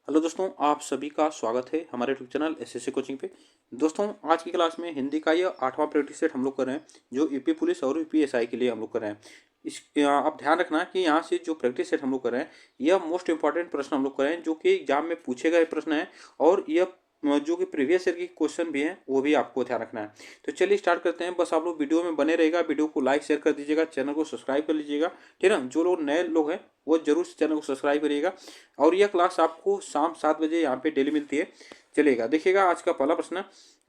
Hello दोस्तों, आप सभी का स्वागत है हमारे यूट्यूब चैनल एसएससी कोचिंग पे। दोस्तों, आज की क्लास में हिंदी का यह 8वां प्रैक्टिस सेट हम लोग कर रहे हैं, जो यूपी पुलिस और यूपीएसआई के लिए हम लोग कर रहे हैं। आप ध्यान रखना कि यहाँ से जो प्रैक्टिस सेट हम लोग कर रहे हैं, यह मोस्ट इंपॉर्टेंट प्रश्न हम लोग कर रहे हैं, जो कि एग्जाम में पूछे गए प्रश्न है। और यह जो कि प्रीवियस ईयर के क्वेश्चन भी हैं, वो भी आपको ध्यान रखना है। तो चलिए स्टार्ट करते हैं। बस आप लोग वीडियो में बने रहेगा, वीडियो को लाइक शेयर कर दीजिएगा, चैनल को सब्सक्राइब कर लीजिएगा, ठीक है ना। जो लोग नए लोग हैं वो जरूर चैनल को सब्सक्राइब करिएगा। और यह क्लास आपको शाम 7 बजे यहाँ पे डेली मिलती है। चलिएगा, देखिएगा आज का पहला प्रश्न।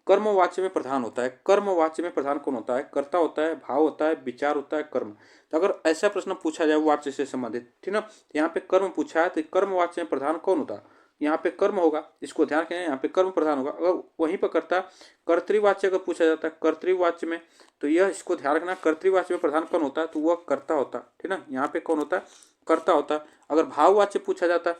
कर्मवाच्य में प्रधान होता है। कर्मवाच्य में प्रधान कौन होता है? कर्ता होता है, भाव होता है, विचार होता है, कर्म। तो अगर ऐसा प्रश्न पूछा जाए वाच्य से संबंधित, ठीक ना, तो यहाँ पे कर्म पूछा है, तो कर्मवाच्य में प्रधान कौन होता है? यहाँ पे कर्म होगा, इसको ध्यान रखें, यहाँ पे कर्म प्रधान होगा। अगर वहीं पर कर्ता कर्तृवाच्य अगर पूछा जाता है कर्तृवाच्य में, तो यह इसको ध्यान रखना, कर्तृवाच्य में प्रधान कौन होता है? तो वह कर्ता होता है, ठीक ना। यहाँ पे कौन होता है? कर्ता होता है। अगर भाववाच्य पूछा जाता है,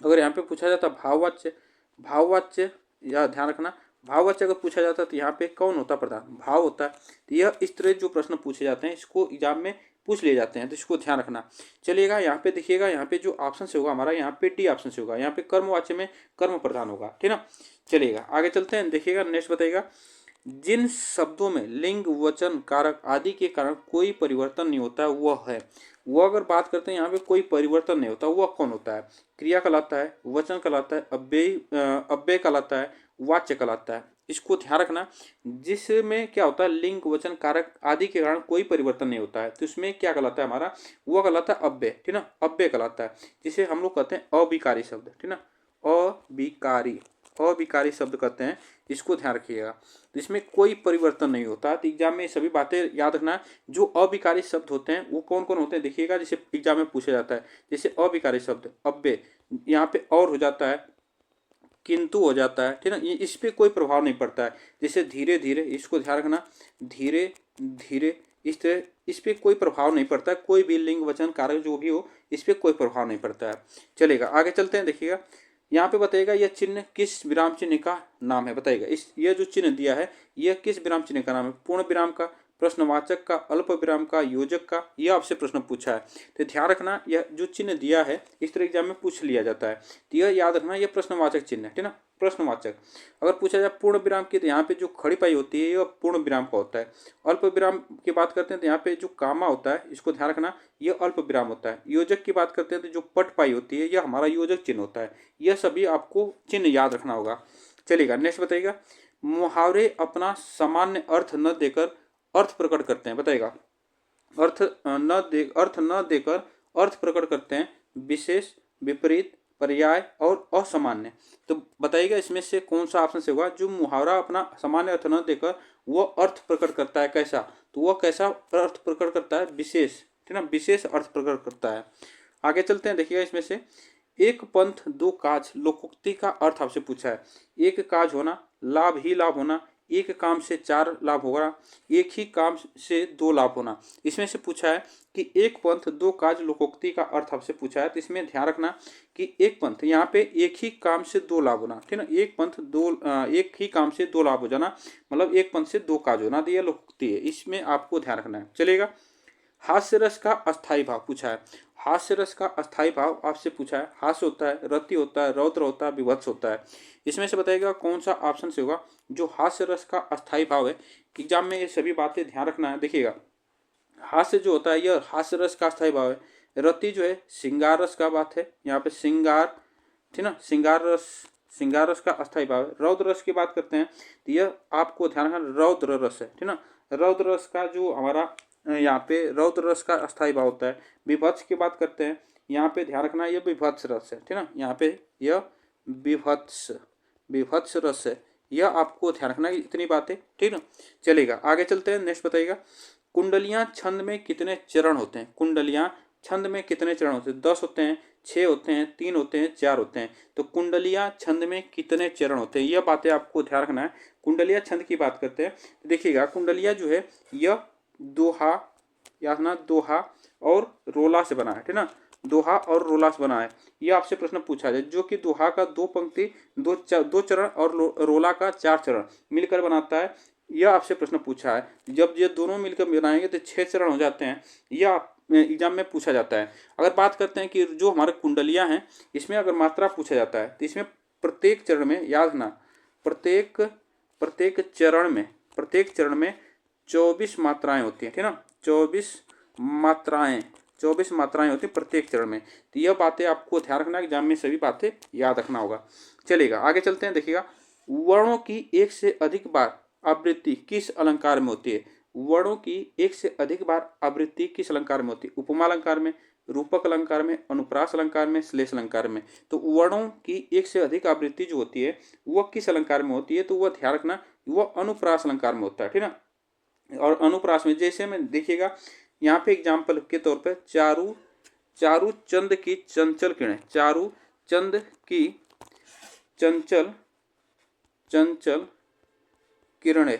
अगर यहाँ पे पूछा जाता भाववाच्य, भाववाच्य या ध्यान रखना, भाववाच्य अगर पूछा जाता है तो यहाँ पे कौन होता है? प्रधान, भाव होता है। तो यह इस तरह जो प्रश्न पूछे जाते हैं, इसको एग्जाम में पूछ लिए जाते हैं, तो इसको ध्यान रखना। चलिएगा, यहाँ पे देखिएगा, यहाँ पे जो ऑप्शन से होगा हमारा, यहाँ पे डी ऑप्शन से होगा। यहाँ पे कर्मवाच्य में कर्म प्रधान होगा, ठीक ना। चलिएगा आगे चलते हैं। देखिएगा नेक्स्ट बताइएगा, जिन शब्दों में लिंग, वचन, कारक आदि के कारण कोई परिवर्तन नहीं होता है, वह है। वो अगर बात करते हैं यहाँ पे कोई परिवर्तन नहीं होता, वह कौन होता है? क्रिया कहलाता है, वचन कहलाता है, अव्यय कहलाता है, वाच्य कहलाता है। इसको ध्यान रखना। जिसमें क्या होता है, लिंग, वचन, कारक आदि के कारण कोई परिवर्तन नहीं होता है, तो इसमें क्या कहलाता है हमारा? वह कहलाता है अव्यय, ठीक ना, अव्यय कहलाता है, जिसे हम लोग कहते हैं अविकारी शब्द, ठीक ना, अविकारी, अविकारी शब्द कहते हैं। इसको ध्यान रखिएगा। तो इसमें कोई परिवर्तन नहीं होता। तो एग्जाम में सभी बातें याद रखना। जो अविकारी शब्द होते हैं वो कौन कौन होते हैं, देखिएगा, जैसे एग्जाम में पूछा जाता है। जैसे अविकारी शब्द अव्यय, यहाँ पे और हो जाता है, किंतु हो जाता है, ठीक ना, ये इस पे कोई प्रभाव नहीं पड़ता है। जैसे धीरे धीरे, इसको ध्यान रखना, धीरे धीरे, इस तरह इस पे कोई प्रभाव नहीं पड़ता है। कोई भी लिंग, वचन, कारक जो भी हो, इस पे कोई प्रभाव नहीं पड़ता है। चलेगा आगे चलते हैं। देखिएगा, यहाँ पे बताइएगा यह चिन्ह किस विराम चिन्ह का नाम है? बताइएगा इस ये जो चिन्ह दिया है, यह किस विराम चिन्ह का नाम है? पूर्ण विराम का, प्रश्नवाचक का, अल्प विराम का, योजक का? यह आपसे प्रश्न पूछा है, तो ध्यान रखना। यह जो चिन्ह दिया है, इस तरह एग्जाम में पूछ लिया जाता है, तो यह याद रखना, यह प्रश्नवाचक चिन्ह है, ठीक ना, प्रश्नवाचक। अगर पूछा जाए पूर्ण विराम की, तो यहाँ पे जो खड़ी पाई होती है, यह पूर्ण विराम का होता है। अल्प विराम की बात करते हैं तो यहाँ पे जो कामा होता है, इसको ध्यान रखना, यह अल्प विराम होता है। योजक की बात करते हैं तो जो पट पाई होती है, यह हमारा योजक चिन्ह होता है। यह सभी आपको चिन्ह याद रखना होगा। चलिएगा नेक्स्ट बताइएगा, मुहावरे अपना सामान्य अर्थ न देकर अर्थ प्रकट करते हैं। बताइएगा, अर्थ न देकर अर्थ प्रकट करते हैं, विशेष, विपरीत, पर्याय और असामान्य। तो बताइएगा इसमें से कौन सा ऑप्शन से होगा? जो मुहावरा अपना सामान्य अर्थ न देकर वो अर्थ प्रकट करता है, कैसा? तो वह कैसा अर्थ प्रकट करता है? विशेष, ठीक ना, विशेष अर्थ प्रकट करता है। आगे चलते हैं। देखिएगा इसमें से, एक पंथ दो काज लोकोक्ति का अर्थ आपसे पूछा है। एक काज होना, लाभ ही लाभ होना, एक काम से चार लाभ होगा, एक ही काम से दो लाभ होना। इसमें से पूछा है कि एक पंथ दो काज लोकोक्ति का अर्थ आपसे पूछा है, तो इसमें ध्यान रखना कि एक पंथ, यहाँ पे एक ही काम से दो लाभ होना, ठीक ना, एक पंथ दो, एक ही काम से दो लाभ हो जाना, मतलब एक पंथ से दो काज होना, तो यह लोकोक्ति है। इसमें आपको ध्यान रखना है। चलेगा, हास्य रस का अस्थाई भाव पूछा है। हास्य रस का अस्थाई भाव आपसे पूछा है। हास्य होता है, रति होता है, रौद्र होता है, विभत्स होता है। इसमें से बताइएगा कौन सा ऑप्शन से होगा जो हास्य रस का अस्थाई भाव है। एग्जाम में ये सभी बातें ध्यान रखना है। देखिएगा, हास्य जो होता है यह हास्य रस का अस्थाई भाव है। रति जो है श्रृंगार रस का बात है, यहाँ पे श्रृंगार, ठीक ना, श्रृंगार रस का अस्थाई भाव है। रौद्र रस की बात करते हैं तो यह आपको ध्यान रखना, रौद्र रस है, ठीक ना। रौद्र रस का जो हमारा यहाँ पे रौद्र रस का अस्थाई भाव होता है। विभत्स की बात करते हैं, यहाँ पे ध्यान रखना, यह विभत्स रस है, ठीक ना, यहाँ पे यह विभत्स रस है। यह आपको ध्यान रखना, इतनी बातें, ठीक ना। चलेगा आगे चलते हैं। नेक्स्ट बताइएगा, कुंडलियां छंद में कितने चरण होते हैं? कुंडलियां छंद में कितने चरण होते हैं? 10 होते हैं, 6 होते हैं, 3 होते हैं, 4 होते हैं। तो कुंडलियां छंद में कितने चरण होते हैं, यह बातें आपको ध्यान रखना है। कुंडलियां छंद की बात करते हैं, देखिएगा, कुंडलियां जो है यह दोहा, याद ना, दोहा और रोला से बना है, ठीक ना, दोहा और रोला से बना है। यह आपसे प्रश्न पूछा जाए, जो कि दोहा का दो पंक्ति, दो चरण और रोला का 4 चरण मिलकर बनाता है। यह आपसे प्रश्न पूछा है। जब ये दोनों मिलकर बनाएंगे तो 6 चरण हो जाते हैं। यह एग्जाम में पूछा जाता है। अगर बात करते हैं कि जो हमारे कुंडलियाँ हैं, इसमें अगर मात्रा पूछा जाता है तो इसमें प्रत्येक चरण में, याद रखना, प्रत्येक प्रत्येक चरण में 24 मात्राएं होती हैं, ठीक है ना। 24 मात्राएं होती हैं प्रत्येक चरण में। तो यह बातें आपको ध्यान रखना, एग्जाम में सभी बातें याद रखना होगा। चलेगा, आगे चलते हैं। देखिएगा, वर्णों की एक से अधिक बार आवृत्ति किस अलंकार में होती है? वर्णों की एक से अधिक बार आवृत्ति किस अलंकार में होती है? उपमा अलंकार में, रूपक अलंकार में, अनुप्रास अलंकार में, श्लेष अलंकार में। तो वर्णों की एक से अधिक आवृत्ति जो होती है वह किस अलंकार में होती है? तो वह ध्यान रखना, वह अनुप्रास अलंकार में होता है, ठीक ना। और अनुप्रास में जैसे में देखिएगा, यहाँ पे एग्जाम्पल के तौर पर चारू चंद की चंचल किरणें, चारू चंद की चंचल किरणें,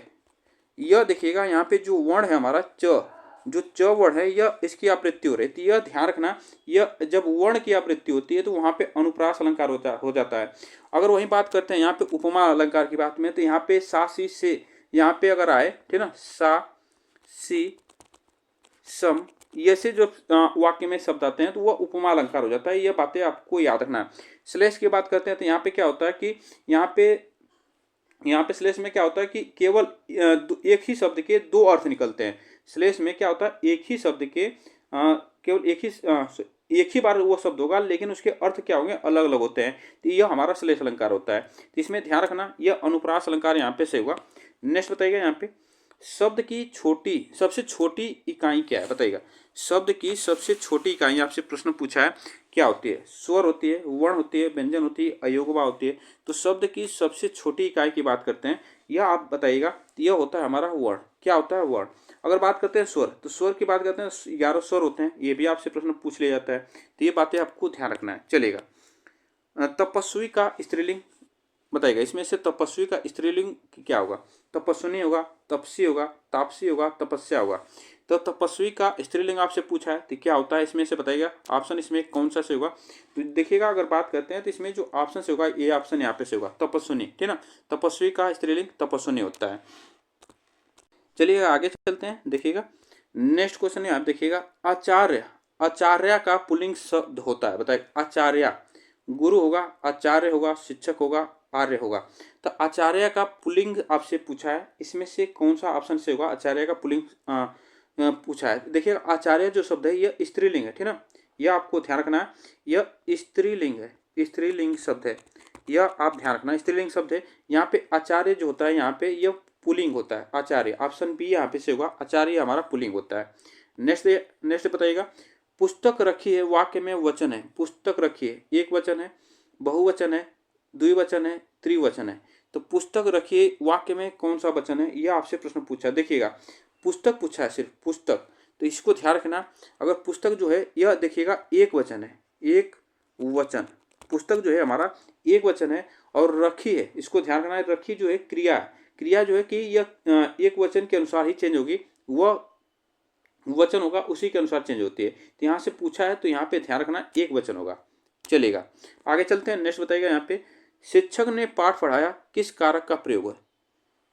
यह देखिएगा यहाँ पे जो वर्ण है हमारा जो च वर्ण है, यह इसकी आवृत्ति हो रही है। तो यह ध्यान रखना, यह जब वर्ण की आवृत्ति होती है तो वहाँ पे अनुप्रास अलंकार हो जाता है। अगर वही बात करते हैं यहाँ पे उपमा अलंकार की बात में, तो यहाँ पे सा सी से यहाँ पे अगर आए, ठीक ना, सा सी सम, ये से जो वाक्य में शब्द आते हैं तो वह उपमा अलंकार हो जाता है। यह बातें आपको याद रखना है। श्लेष की बात करते हैं तो यहाँ पे क्या होता है कि यहाँ पे श्लेष में क्या होता है कि केवल एक ही शब्द के दो अर्थ निकलते हैं। श्लेष में क्या होता है, एक ही शब्द के केवल एक ही बार वो शब्द होगा, लेकिन उसके अर्थ क्या होंगे, अलग अलग होते हैं। तो यह हमारा श्लेष अलंकार होता है। तो इसमें ध्यान रखना, यह अनुप्रास अलंकार यहाँ पे से होगा। नेक्स्ट बताइएगा, यहाँ पे शब्द की सबसे छोटी इकाई क्या है? बताइएगा, शब्द की सबसे छोटी इकाई आपसे प्रश्न पूछा है, क्या होती है? स्वर होती है, वर्ण होती है, व्यंजन होती है, अयोगवा होती है। तो शब्द की सबसे छोटी इकाई की बात करते हैं, यह आप बताइएगा। यह होता है हमारा वर्ण। क्या होता है? वर्ण। अगर बात करते हैं स्वर, तो स्वर की बात करते हैं 11 स्वर होते हैं। ये भी आपसे प्रश्न पूछ लिया जाता है, तो ये बातें आपको ध्यान रखना है। चलेगा, तपस्वी का स्त्रीलिंग बताइएगा। इसमें से तपस्वी का स्त्रीलिंग क्या होगा? तपस्विनी होगा, तपसी होगा, तापसी होगा, तपस्या होगा। तो तपस्वी का स्त्रीलिंग आपसे पूछा है तो क्या होता है, इसमें से बताइएगा। ऑप्शन इसमें कौन सा से होगा? तो देखिएगा, अगर बात करते हैं तो इसमें जो ऑप्शन से होगा, ये ऑप्शन यहाँ पे से होगा, तपस्विनी, ठीक ना। तपस्वी का स्त्रीलिंग तपस्विनी होता है। चलिए आगे चलते हैं। देखिएगा, नेक्स्ट क्वेश्चन है, आप देखिएगा, आचार्य का पुल्लिंग शब्द होता है। बताइए, आचार्य, गुरु होगा, आचार्य होगा, शिक्षक होगा, आर्य होगा। तो आचार्य का पुल्लिंग आपसे पूछा है, इसमें से कौन सा ऑप्शन से होगा? आचार्य का पुल्लिंग पूछा है। देखिएगा, आचार्य जो शब्द है यह स्त्रीलिंग है, ठीक ना। यह आपको ध्यान रखना है, यह स्त्रीलिंग है, स्त्रीलिंग शब्द है, यह आप ध्यान रखना, स्त्रीलिंग शब्द है। यहाँ पे आचार्य जो होता है, यहाँ पे यह पुल्लिंग होता है, आचार्य। ऑप्शन बी यहाँ पे से होगा, आचार्य हमारा पुल्लिंग होता है। नेक्स्ट बताइएगा, पुस्तक रखी है, वाक्य में वचन है। पुस्तक रखी है, एक वचन है, बहुवचन है, द्विवचन है, त्रिवचन है। तो पुस्तक रखी है, वाक्य में कौन सा वचन है, यह आपसे प्रश्न पूछा। देखिएगा, पुस्तक पूछा है, सिर्फ पुस्तक, तो इसको ध्यान रखना। अगर पुस्तक जो है, यह देखिएगा एक वचन है, एक वचन, पुस्तक जो है हमारा एक वचन है। और रखी है, इसको ध्यान रखना है, रखी जो है क्रिया जो है कि यह एक वचन के अनुसार ही चेंज होगी, वह वचन होगा उसी के अनुसार चेंज होती है। तो यहाँ से पूछा है तो यहाँ पे ध्यान रखना, एक वचन होगा। चलेगा, आगे चलते हैं। नेक्स्ट बताइएगा, यहाँ पे शिक्षक ने पाठ पढ़ाया, किस कारक का प्रयोग है?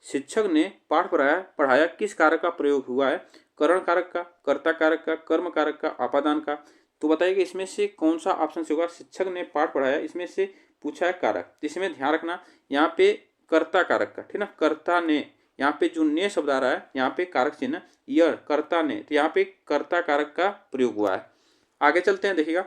शिक्षक ने पाठ पढ़ाया किस कारक का प्रयोग हुआ है? करण कारक का, कर्ता कारक का, कर्म कारक का, आपादान का। तो बताइएगा, इसमें से कौन सा ऑप्शन से होगा? शिक्षक ने पाठ पढ़ाया, इसमें से पूछा है कारक, इसमें ध्यान रखना, यहाँ पे कर्ता कारक का, ठीक ना। कर्ता ने, यहाँ पे जो ने शब्द आ रहा है, यहाँ पे कारक चिन्ह यह कर्ता ने, तो यहाँ पे कर्ता कारक का प्रयोग हुआ है। आगे चलते हैं। देखिएगा,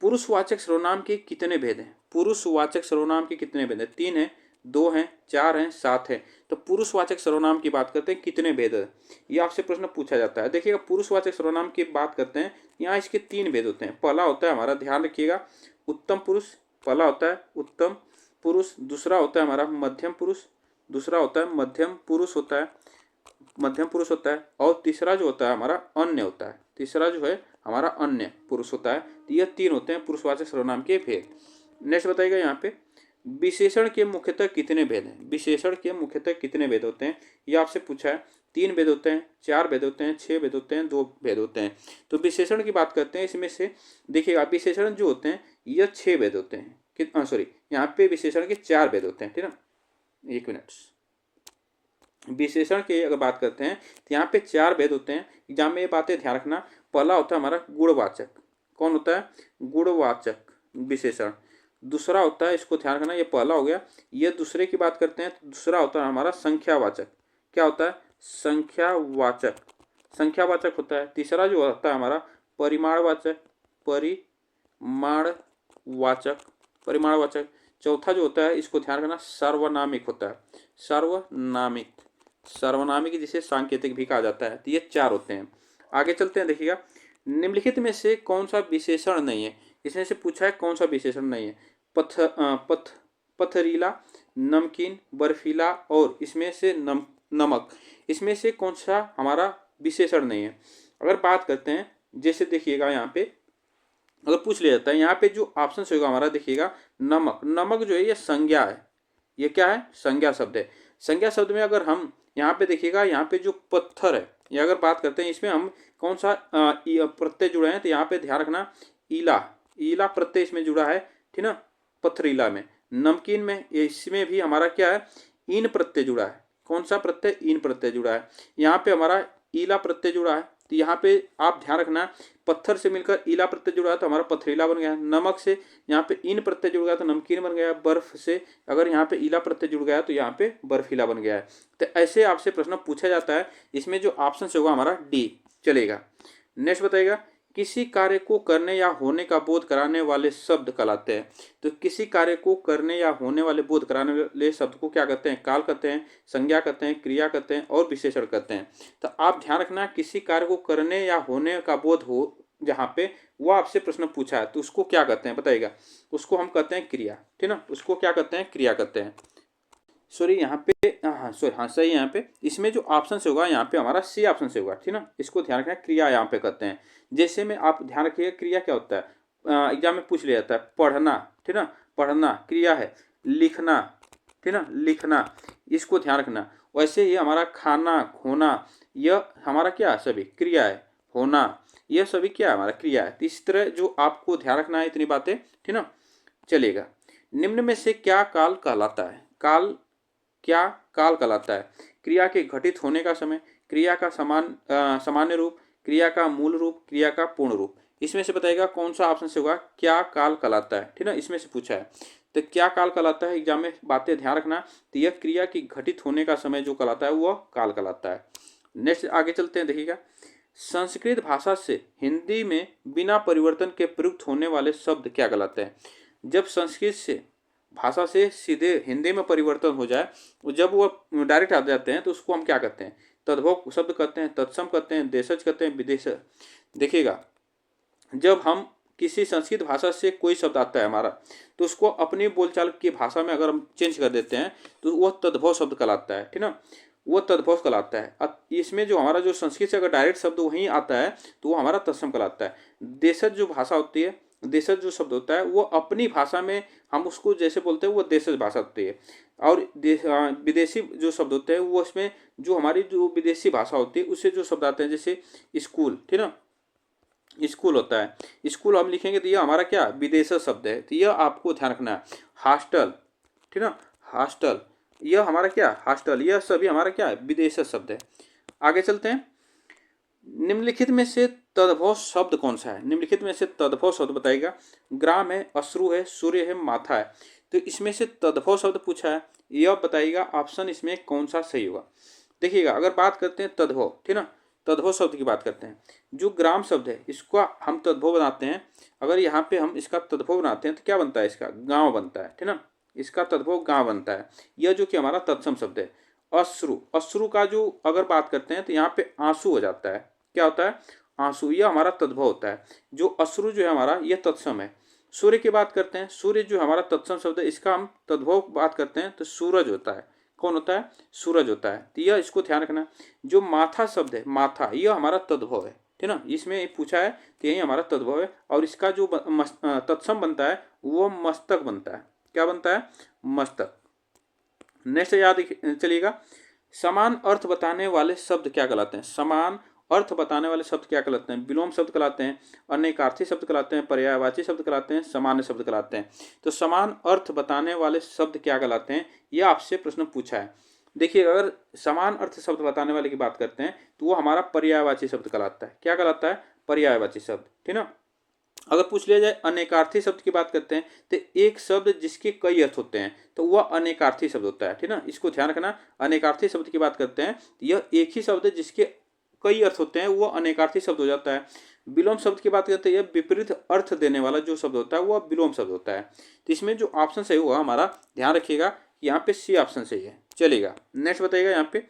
पुरुषवाचक सर्वनाम के कितने भेद हैं? पुरुषवाचक सर्वनाम के कितने भेद हैं? 3 हैं, 2 हैं, 4 हैं, 7 हैं। तो पुरुषवाचक सर्वनाम की बात करते हैं, कितने भेद है, ये आपसे प्रश्न पूछा जाता है। देखिएगा, पुरुषवाचक सर्वनाम की बात करते हैं, यहाँ इसके 3 भेद होते हैं। पहला होता है हमारा, ध्यान रखिएगा, उत्तम पुरुष। पहला होता है उत्तम पुरुष, दूसरा होता है हमारा मध्यम पुरुष, दूसरा होता है मध्यम पुरुष होता है, और तीसरा जो होता है हमारा अन्य होता है। तीसरा जो है हमारा अन्य पुरुष होता है। तो ये 3 होते हैं पुरुषवाचक सर्वनाम के भेद। नेक्स्ट बताइएगा, यहाँ पे विशेषण के मुख्यतः कितने भेद हैं? विशेषण के मुख्यतः कितने भेद होते हैं, ये आपसे पूछा है। 3 भेद होते हैं, 4 भेद होते हैं, 6 भेद होते हैं, 2 भेद होते हैं। तो विशेषण की बात करते हैं, इसमें से देखिएगा, विशेषण जो होते हैं यह 6 भेद होते हैं, यहाँ पे विशेषण के 4 भेद होते हैं, ठीक ना। एक मिनट, विशेषण के अगर बात करते हैं तो यहाँ पे 4 भेद होते हैं। एग्जाम में ये बातें ध्यान रखना, पहला होता है हमारा गुणवाचक। कौन होता है? गुणवाचक विशेषण। दूसरा होता है, इसको ध्यान रखना, ये पहला हो गया। ये दूसरे की बात करते हैं तो दूसरा होता है हमारा संख्यावाचक। क्या होता है? संख्यावाचक। संख्यावाचक होता है। तीसरा जो होता है हमारा परिमाणवाचक। परिमाणवाचक। परिमाणवाचक। चौथा जो होता है, इसको ध्यान रखना, सार्वनामिक होता है। सार्वनामिक। सार्वनामिक जिसे सांकेतिक भी कहा जाता है। तो ये 4 होते हैं। आगे चलते हैं, देखिएगा, निम्नलिखित में से कौन सा विशेषण नहीं है? इसमें से पूछा है कौन सा विशेषण नहीं है। पथरीला, नमकीन, बर्फीला और इसमें से नमक, इसमें से कौन सा हमारा विशेषण नहीं है? अगर बात करते हैं, जैसे देखिएगा यहाँ पे अगर पूछ लिया जाता है, यहाँ पे जो ऑप्शन होगा हमारा, देखिएगा, नमक। नमक जो है ये संज्ञा है। ये क्या है? संज्ञा शब्द है। संज्ञा शब्द में अगर हम यहाँ पे देखिएगा, यहाँ पे जो पत्थर है, ये अगर बात करते हैं, इसमें हम कौन सा प्रत्यय जुड़े हैं, तो यहाँ पे ध्यान रखना, ईला। ईला प्रत्यय इसमें जुड़ा है, ठीक ना, पथरीला में। नमकीन में, इसमें भी हमारा क्या है? ईन प्रत्यय जुड़ा है। कौन सा प्रत्यय? ईन प्रत्यय जुड़ा है। यहाँ पे हमारा ईला प्रत्यय जुड़ा है। तो यहाँ पे आप ध्यान रखना, पत्थर से मिलकर ईला प्रत्यय जुड़ा है तो हमारा पथरीला बन गया। नमक से यहाँ पे ईन प्रत्यय जुड़ गया तो नमकीन बन गया। बर्फ से अगर यहाँ पे ईला प्रत्यय जुड़ गया तो यहाँ पे बर्फीला बन गया है। तो ऐसे आपसे प्रश्न पूछा जाता है। इसमें जो ऑप्शन होगा हमारा डी चलेगा। नेक्स्ट बताइएगा, किसी कार्य को करने या होने का बोध कराने वाले शब्द कहलाते हैं। तो किसी कार्य को करने या होने वाले बोध कराने वाले शब्द को क्या कहते हैं? काल कहते हैं, संज्ञा कहते हैं, क्रिया कहते हैं और विशेषण कहते हैं। तो आप ध्यान रखना, किसी कार्य को करने या होने का बोध हो जहाँ पे, वो आपसे प्रश्न पूछा है तो उसको क्या कहते हैं बताइएगा? उसको हम कहते हैं क्रिया, ठीक ना। उसको क्या कहते हैं? क्रिया कहते हैं। सॉरी यहाँ पे, हाँ सॉरी, हाँ सही है। यहाँ पे इसमें जो ऑप्शन से होगा, यहाँ पे हमारा सी ऑप्शन से होगा, ठीक ना। इसको ध्यान रखना, क्रिया यहाँ पे कहते हैं। जैसे में आप ध्यान रखिएगा, क्रिया क्या होता है, एग्जाम में पूछ लिया जाता है। पढ़ना, ठीक ना, पढ़ना क्रिया है। लिखना, ठीक ना, लिखना, इसको ध्यान रखना। वैसे ही हमारा खाना, खोना, यह हमारा क्या? सभी क्रिया है। होना, यह सभी क्या है? हमारा क्रिया है। इस तरह जो आपको ध्यान रखना है, इतनी बातें, ठीक ना, चलेगा। निम्न में से क्या काल कहलाता है? काल क्या काल कहलाता है? क्रिया के घटित होने का समय, क्रिया का सामान्य रूप, क्रिया का मूल रूप, क्रिया का पूर्ण रूप। इसमें से बताइएगा कौन सा ऑप्शन से होगा क्या काल कहलाता है, ठीक ना। इसमें से पूछा है तो क्या काल कहलाता है, एग्जाम में बातें ध्यान रखना। तो यह क्रिया की घटित होने का समय जो कहलाता है वह काल कहलाता है। नेक्स्ट आगे चलते हैं, देखिएगा, संस्कृत भाषा से हिंदी में बिना परिवर्तन के प्रयुक्त होने वाले शब्द क्या कहलाते हैं? जब संस्कृत से भाषा से सीधे हिंदी में परिवर्तन हो जाए, जब वो डायरेक्ट आ जाते हैं तो उसको हम क्या कहते हैं? तद्भव शब्द कहते हैं, तत्सम कहते हैं, देशज कहते हैं, विदेश। देखिएगा, जब हम किसी संस्कृत भाषा से कोई शब्द आता है हमारा, तो उसको अपनी बोलचाल की भाषा में अगर हम चेंज कर देते हैं तो वह तद्भव शब्द कहलाता है, ठीक ना। वो तद्भव कहलाता है। अब इसमें जो हमारा जो संस्कृत से अगर डायरेक्ट शब्द वहीं आता है तो वो हमारा तत्सम कहलाता है। देशज जो भाषा होती है, देशज जो शब्द होता है, वो अपनी भाषा में हम उसको जैसे बोलते हैं वो देशज भाषा होती है। और विदेशी जो शब्द होते हैं वो उसमें जो हमारी जो विदेशी भाषा होती है उससे जो शब्द आते हैं, जैसे स्कूल, ठीक ना, स्कूल होता है। स्कूल हम लिखेंगे तो ये हमारा क्या? विदेशी शब्द है। तो यह आपको ध्यान रखना है। हॉस्टल, ठीक ना, हॉस्टल, यह हमारा क्या? हॉस्टल, यह सभी हमारा क्या है? विदेशी शब्द है। आगे चलते हैं, निम्नलिखित में से तद्भव शब्द कौन सा है? निम्नलिखित में से तद्भव शब्द बताइएगा। ग्राम है, अश्रु है, सूर्य है, माथा है। तो इसमें से तद्भव शब्द पूछा है, यह बताइएगा ऑप्शन इसमें कौन सा सही होगा। देखिएगा, अगर बात करते हैं तद्भव, ठीक ना, तद्भव शब्द की बात करते हैं। जो ग्राम शब्द है इसका हम तद्भव बनाते हैं। अगर यहाँ पे हम इसका तद्भव बनाते हैं तो क्या बनता है? इसका गांव बनता है, ठीक ना, इसका तद्भव गांव बनता है। यह जो कि हमारा तत्सम शब्द है। अश्रु, अश्रु का जो अगर बात करते हैं तो यहाँ पे आंसू हो जाता है। क्या होता है? आंसू, यह हमारा तद्भव होता है। जो अश्रु जो है हमारा, यह तत्सम है। सूर्य की बात करते हैं, सूर्य जो हमारा तत्सम शब्द है, इसका हम तद्भव बात करते हैं तो सूरज होता है। कौन होता है? सूरज होता है। तो यह इसको ध्यान रखना। जो माथा शब्द है, माथा, यह हमारा तद्भव है, ठीक ना। इसमें पूछा है तो यही हमारा तद्भव है। और इसका जो तत्सम बनता है वो मस्तक बनता है। क्या बनता है? मस्तक। नेक्स्ट याद चलिएगा, समान अर्थ बताने वाले शब्द क्या कहलाते हैं? समान अर्थ बताने वाले शब्द क्या कहलाते हैं? विलोम शब्द कहलाते हैं, अनेकार्थी शब्द कहलाते हैं, पर्यायवाची शब्द कहलाते हैं, सामान्य शब्द कहलाते हैं। तो समान अर्थ बताने वाले शब्द क्या कहलाते हैं, यह आपसे प्रश्न पूछा है। देखिए, अगर समान अर्थ शब्द बताने वाले की बात करते हैं तो वो हमारा पर्यायवाची शब्द कहलाता है। क्या कहलाता है? पर्यायवाची शब्द, ठीक ना। अगर पूछ लिया जाए अनेकार्थी शब्द की बात करते हैं तो एक शब्द जिसके कई अर्थ होते हैं तो वह अनेकार्थी शब्द होता है, ठीक ना। इसको ध्यान रखना, अनेकार्थी शब्द की बात करते हैं तो यह एक ही शब्द जिसके कई अर्थ होते हैं वह अनेकार्थी शब्द हो जाता है। विलोम शब्द की बात करते हैं, यह विपरीत अर्थ देने वाला जो शब्द होता है वह विलोम शब्द होता है। तो इसमें जो ऑप्शन सही होगा हमारा, ध्यान रखिएगा, यहाँ पे सी ऑप्शन सही है। चलेगा, नेक्स्ट बताइएगा यहाँ पे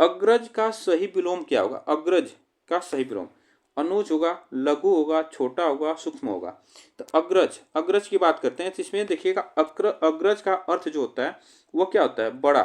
अग्रज का सही विलोम क्या होगा। अग्रज का सही विलोम अनुज होगा, लघु होगा, छोटा होगा, सूक्ष्म होगा। तो अग्रज, अग्रज की बात करते हैं तो इसमें देखिएगा अग्रज का अर्थ जो होता है वो क्या होता है, बड़ा।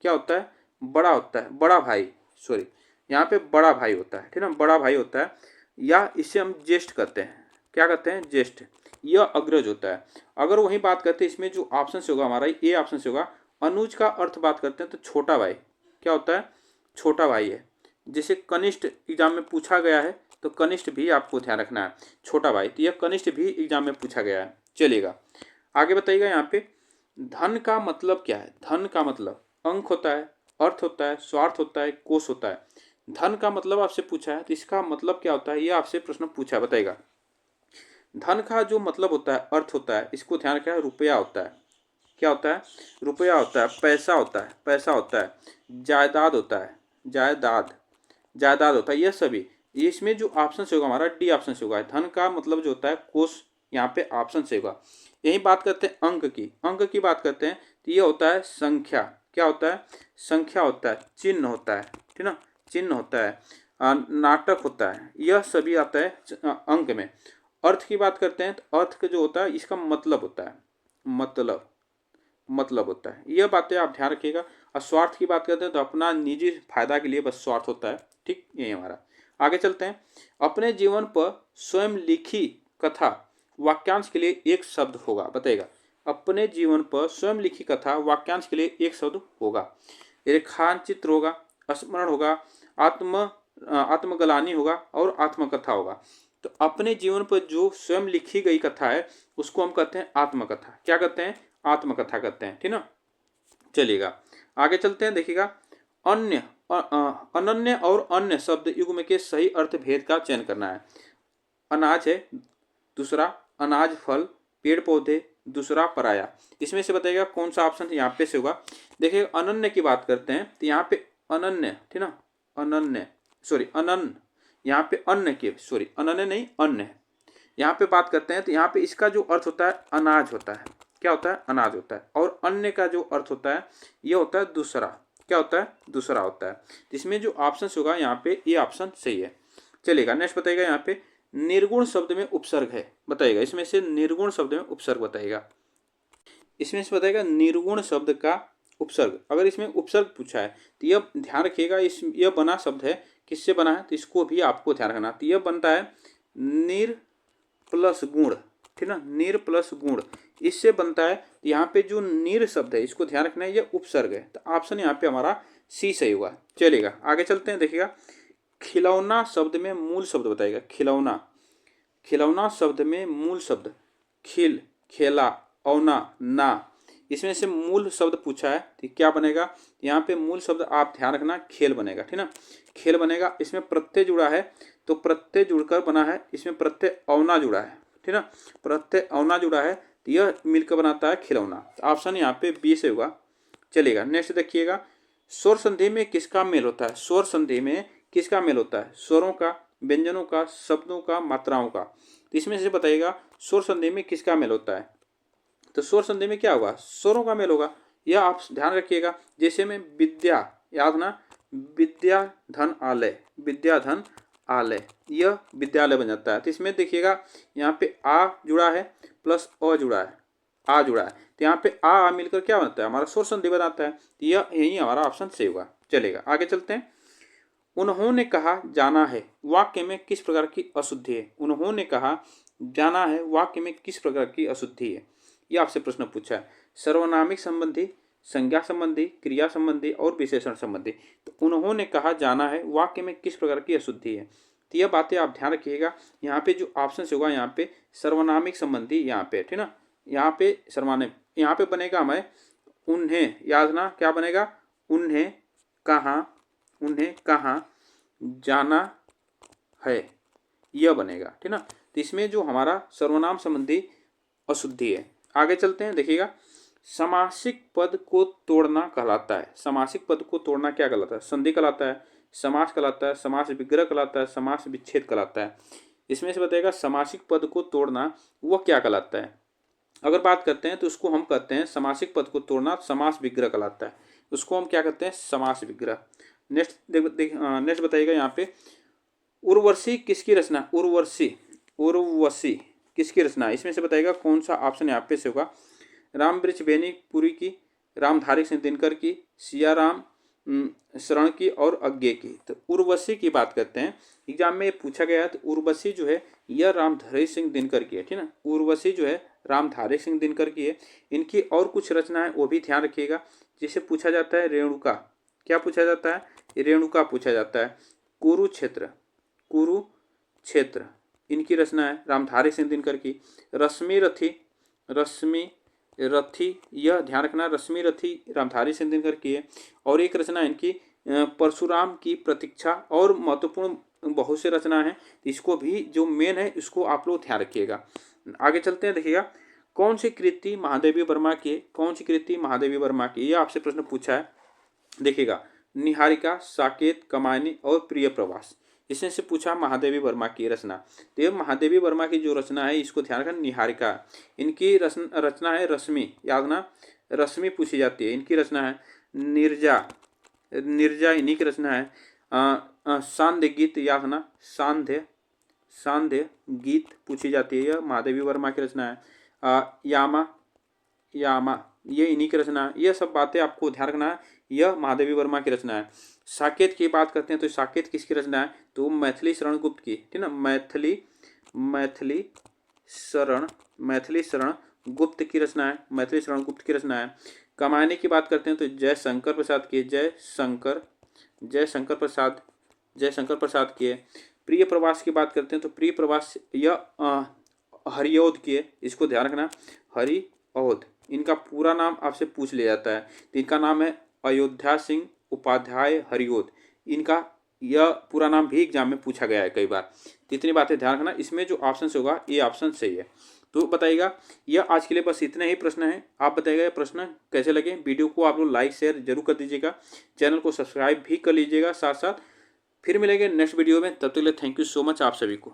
क्या होता है, बड़ा होता है, बड़ा भाई, सॉरी यहाँ पे बड़ा भाई होता है, ठीक ना, बड़ा भाई होता है, या इसे हम ज्येष्ठ कहते हैं। क्या कहते हैं, ज्येष्ठ, यह अग्रज होता है। अगर वही बात करते हैं इसमें जो ऑप्शन से होगा हमारा ए ऑप्शन से होगा, अनुज का अर्थ बात करते हैं तो छोटा भाई। क्या होता है, छोटा भाई है। जैसे कनिष्ठ एग्जाम में पूछा गया है तो कनिष्ठ भी आपको ध्यान रखना है, छोटा भाई, तो यह कनिष्ठ भी एग्जाम में पूछा गया है। चलिएगा आगे बताइएगा यहाँ पे धन का मतलब क्या है। धन का मतलब अंक होता है, अर्थ होता है, स्वार्थ होता है, कोष होता है। धन का मतलब आपसे पूछा है तो इसका मतलब क्या होता है, ये आपसे प्रश्न पूछा है, बताइएगा। धन का जो मतलब होता है, अर्थ होता है, इसको ध्यान रखना, रुपया होता है। क्या होता है, रुपया होता है, पैसा होता है, पैसा होता है, जायदाद होता है, जायदाद, जायदाद होता है, यह सभी। इसमें जो ऑप्शन से होगा हमारा डी ऑप्शन से होगा। धन का मतलब जो होता है कोष, यहाँ पे ऑप्शन से होगा। यही बात करते हैं अंक की, अंक की बात करते हैं तो ये होता है संख्या। क्या होता है, संख्या होता है, चिन्ह होता है, ठीक ना, चिन्ह होता है, नाटक होता है, यह सभी आता है अंक में। अर्थ की बात करते हैं तो अर्थ का जो होता है इसका मतलब होता है, मतलब, मतलब होता है, यह बातें आप ध्यान रखिएगा। और स्वार्थ की बात करते हैं तो अपना निजी फायदा के लिए बस स्वार्थ होता है, ठीक, यही हमारा। आगे चलते हैं, अपने जीवन पर स्वयं लिखी कथा वाक्यांश के लिए एक शब्द होगा, बताइएगा। अपने जीवन पर स्वयं लिखी कथा वाक्यांश के लिए एक शब्द होगा। रेखांचित्र होगा, स्मरण होगा, आत्मग्लानि होगा और आत्मकथा होगा। तो अपने जीवन पर जो स्वयं लिखी गई कथा है उसको हम कहते हैं आत्मकथा। क्या कहते हैं, आत्मकथा कहते हैं, ठीक ना। चलिएगा आगे चलते हैं, देखिएगा अन्य, अनन्य और अन्य शब्द युग्म के सही अर्थ भेद का चयन करना है। अनाज है, दूसरा अनाज फल, पेड़ पौधे, दूसरा पराया। इसमें से बताइएगा कौन सा ऑप्शन यहाँ पे से होगा। देखिए अनन्य की बात करते हैं तो यहाँ पे अनन्य, ठीक ना, अनन्य, सॉरी अनन्य, यहाँ पे अन्य की, सॉरी अनन्य नहीं अन्य, यहाँ पे बात करते हैं तो यहाँ पे इसका जो अर्थ होता है अनाज होता है। क्या होता है, अनाज होता है। और अन्य का जो अर्थ होता है ये होता है दूसरा। क्या होता है, दूसरा होता है। इसमें जो ऑप्शन होगा यहाँ पे ये ऑप्शन सही है। चलेगा नेक्स्ट बताइएगा, यहाँ पे निर्गुण शब्द में उपसर्ग है, बताइएगा। इसमें से निर्गुण शब्द में उपसर्ग बताइएगा। इसमें से बताइएगा निर्गुण शब्द का उपसर्ग। अगर इसमें उपसर्ग पूछा है तो यह ध्यान रखिएगा, इस यह बना शब्द है, किससे बना है तो इसको भी आपको ध्यान रखना। तो यह बनता है निर प्लस गुण, ठीक ना, निर प्लस गुण, इससे बनता है। यहाँ पे जो निर शब्द है इसको ध्यान रखना है, ये उपसर्ग है। तो ऑप्शन यहाँ पे हमारा सी सही होगा। चलेगा आगे चलते हैं, देखिएगा खिलौना शब्द में मूल शब्द बताइएगा। खिलौना, खिलौना शब्द में मूल शब्द खिल, खेला, औना, ना, इसमें से मूल शब्द पूछा है तो क्या बनेगा, यहाँ पे मूल शब्द आप ध्यान रखना खेल बनेगा, ठीक ना, खेल बनेगा। इसमें प्रत्यय जुड़ा है तो प्रत्यय जुड़कर बना है, इसमें प्रत्यय औना जुड़ा है, ठीक ना, प्रत्यय औना जुड़ा है तो यह मिलकर बनाता है खिलौना। तो ऑप्शन यहाँ पे बी से होगा। चलेगा नेक्स्ट देखिएगा, स्वर संधि में किसका मेल होता है। स्वर संधि में किसका मेल होता है, स्वरों का, व्यंजनों का, शब्दों का, मात्राओं का। तो इसमें से बताइएगा स्वर संधि में किसका मेल होता है। तो स्वर संधि में क्या होगा, स्वरों का मेल होगा, यह आप ध्यान रखिएगा। जैसे में विद्या, याद ना, विद्या धन आलय, विद्या धन आलय, यह विद्यालय बन जाता है। तो इसमें देखिएगा यहाँ पे आ जुड़ा है प्लस अ जुड़ा है, आ जुड़ा है, तो यहाँ पे आ मिलकर क्या बनता है, हमारा स्वर संधि बनाता है। तो यह यही हमारा ऑप्शन सही होगा। चलेगा आगे चलते हैं, उन्होंने कहा जाना है वाक्य में किस प्रकार की अशुद्धि है। उन्होंने कहा जाना है वाक्य में किस प्रकार की अशुद्धि है, यह आपसे प्रश्न पूछा है। सर्वनामिक संबंधी, संज्ञा संबंधी, क्रिया संबंधी और विशेषण संबंधी। तो उन्होंने कहा जाना है वाक्य में किस प्रकार की अशुद्धि है, तो यह बातें आप ध्यान रखिएगा। यहाँ पे जो ऑप्शन होगा यहाँ पे सर्वनामिक संबंधी, यहाँ पे ठीक ना, यहाँ पे सर्वनामिक, यहाँ पे बनेगा हमें उन्हें, याद ना क्या बनेगा, उन्हें कहाँ, उन्हें कहाँ जाना है, यह बनेगा, ठीक ना। तो इसमें जो हमारा सर्वनाम संबंधी अशुद्धि है। आगे चलते हैं, देखिएगा। समासिक पद को तोड़ना कहलाता है। समासिक पद को तोड़ना क्या कहलाता है? संधि कहलाता है, समास कहलाता है, समास विग्रह कहलाता है, समास विच्छेद कहलाता है। इसमें से बताएगा समासिक पद को तोड़ना वह क्या कहलाता है। अगर बात करते हैं तो उसको हम कहते हैं, समासिक पद को तोड़ना समास विग्रह कहलाता है। उसको हम क्या कहते हैं? समास विग्रह। नेक्स्ट नेक्स्ट बताइएगा यहाँ पे, उर्वशी किसकी रचना? उर्वशी किसकी रचना? इसमें से बताइएगा कौन सा ऑप्शन यहाँ पे से होगा। राम वृक्ष बेनीपुरी की, रामधारी सिंह दिनकर की, सियाराम शरण की और अज्ञे की। तो उर्वशी की बात करते हैं, एग्जाम में पूछा गया है। तो उर्वशी जो है यह रामधारी सिंह दिनकर की है, ठीक ना। उर्वशी जो है रामधारी सिंह दिनकर की है। इनकी और कुछ रचनाएं वो भी ध्यान रखिएगा। जिसे पूछा जाता है रेणुका, क्या पूछा जाता है? रेणुका पूछा जाता है। कुरुक्षेत्र, कुरुक्षेत्र इनकी रचना है रामधारी सिंह दिनकर की। रश्मि रथी, यह ध्यान रखना, रश्मि रथी रामधारी सिंह दिनकर की है। और एक रचना इनकी परशुराम की प्रतीक्षा, और महत्वपूर्ण बहुत से रचना है। इसको भी जो मेन है इसको आप लोग ध्यान रखिएगा। आगे चलते हैं, देखिएगा। कौन सी कृति महादेवी वर्मा की है? कौन सी कृति महादेवी वर्मा की? यह आपसे प्रश्न पूछा है। देखिएगा, निहारिका, साकेत, कमायनी और प्रिय प्रवास, इसमें से पूछा महादेवी वर्मा की रचना। तो ये महादेवी वर्मा की जो रचना है इसको ध्यान रखना, निहारिका। इनकी रचना है रश्मि, याद ना, रश्मि पूछी जाती है। इनकी रचना है निर्जा, इन्हीं की रचना है। सांध्य गीत, याद ना, सांध्य गीत पूछी जाती है, यह महादेवी वर्मा की रचना है। यामा ये इन्हीं की रचना है। यह सब बातें आपको ध्यान रखना है, यह महादेवी वर्मा की रचना है। साकेत की बात करते हैं तो साकेत किसकी रचना है? तो मैथिली शरण गुप्त की, ठीक ना। मैथिली शरण गुप्त की रचना है, मैथिली शरण गुप्त की रचना है। कमायनी की बात करते हैं तो जयशंकर प्रसाद की, जयशंकर प्रसाद की है। प्रिय प्रवास की बात करते हैं तो प्रिय प्रवास यह हरिऔध की है, इसको ध्यान रखना, हरिऔध। इनका पूरा नाम आपसे पूछ लिया जाता है। तो इनका नाम है अयोध्या सिंह उपाध्याय हरिऔध। इनका यह पूरा नाम भी एग्जाम में पूछा गया है कई बार। इतनी बातें ध्यान रखना। इसमें जो ऑप्शन से होगा ये ऑप्शन सही है। तो बताइएगा, यह आज के लिए बस इतने ही प्रश्न हैं। आप बताइएगा ये प्रश्न कैसे लगे। वीडियो को आप लोग लाइक शेयर जरूर कर दीजिएगा, चैनल को सब्सक्राइब भी कर लीजिएगा साथ साथ। फिर मिलेंगे नेक्स्ट वीडियो में, तब तक के लिए थैंक यू सो मच आप सभी को।